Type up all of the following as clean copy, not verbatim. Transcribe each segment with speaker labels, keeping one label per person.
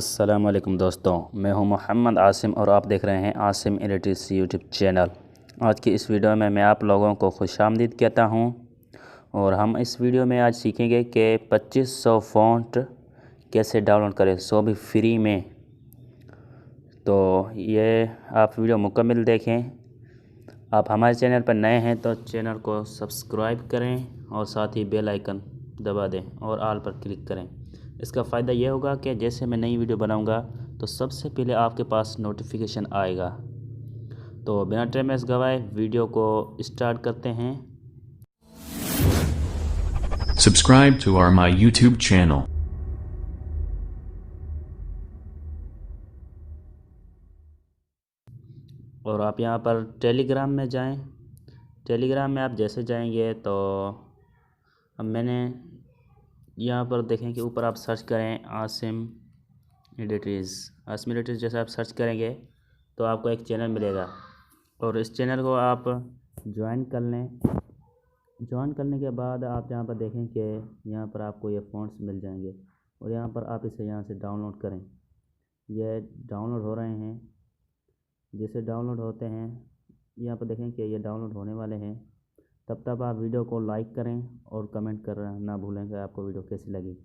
Speaker 1: अस्सलाम वालेकुम दोस्तों, मैं हूं मोहम्मद आसिम और आप देख रहे हैं आसिम इलेक्ट्रिक्स यूट्यूब चैनल। आज की इस वीडियो में मैं आप लोगों को खुशामदीद कहता हूं और हम इस वीडियो में आज सीखेंगे कि 2500 फ़ॉन्ट कैसे डाउनलोड करें, सो भी फ्री में। तो ये आप वीडियो मुकम्मल देखें। आप हमारे चैनल पर नए हैं तो चैनल को सब्सक्राइब करें और साथ ही बेल आइकन दबा दें और ऑल पर क्लिक करें। इसका फ़ायदा यह होगा कि जैसे मैं नई वीडियो बनाऊंगा तो सबसे पहले आपके पास नोटिफिकेशन आएगा। तो बिना टाइम वेस्ट गवाए वीडियो को स्टार्ट करते हैं।
Speaker 2: Subscribe to my YouTube channel.
Speaker 1: और आप यहाँ पर टेलीग्राम में जाएं। टेलीग्राम में आप जैसे जाएंगे तो अब मैंने यहाँ पर देखें कि ऊपर आप सर्च करें आसिम इलेक्ट्रिक्स। जैसे आप सर्च करेंगे तो आपको एक चैनल मिलेगा और इस चैनल को आप ज्वाइन कर लें। ज्वाइन करने के बाद आप यहाँ पर देखें कि यहाँ पर आपको ये फ़ॉन्ट्स मिल जाएंगे और यहाँ पर आप इसे यहाँ से डाउनलोड करें। ये डाउनलोड हो रहे हैं। जैसे डाउनलोड होते हैं यहाँ पर देखें कि ये डाउनलोड होने वाले हैं। तब आप वीडियो को लाइक करें और कमेंट करना ना भूलें कि आपको वीडियो कैसी लगी।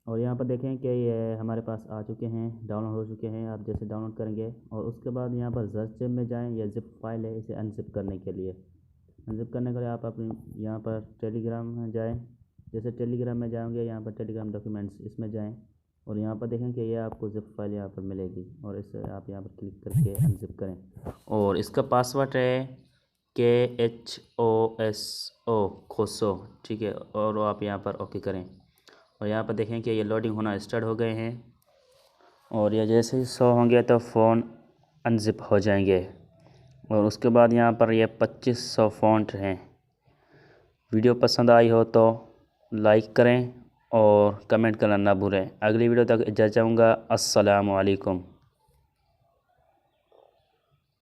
Speaker 1: और यहाँ पर देखें कि ये हमारे पास आ चुके हैं, डाउनलोड हो चुके हैं। आप जैसे डाउनलोड करेंगे और उसके बाद यहाँ पर ज़िप में जाएं। यह ज़िप फाइल है, इसे अनज़िप करने के लिए आप अपनी यहाँ पर टेलीग्राम में जाएं। जैसे टेलीग्राम में जाएंगे यहाँ पर टेलीग्राम डॉक्यूमेंट्स, इसमें जाएं और यहाँ पर देखें कि ये आपको ज़िप फाइल यहाँ पर मिलेगी और इसे आप यहाँ पर क्लिक करके अनज़िप करें। और इसका पासवर्ड है KHOSO खोसो, ठीक है। और आप यहाँ पर ओके करें और यहाँ पर देखें कि ये लोडिंग होना स्टार्ट हो गए हैं और ये जैसे ही शो होंगे तो फ़ोन अनज़िप हो जाएंगे। और उसके बाद यहाँ पर ये 2500 फ़ॉन्ट हैं। वीडियो पसंद आई हो तो लाइक करें और कमेंट करना ना भूलें। अगली वीडियो तक इजाज़त चाहूँगा। अस्सलामु अलैकुम।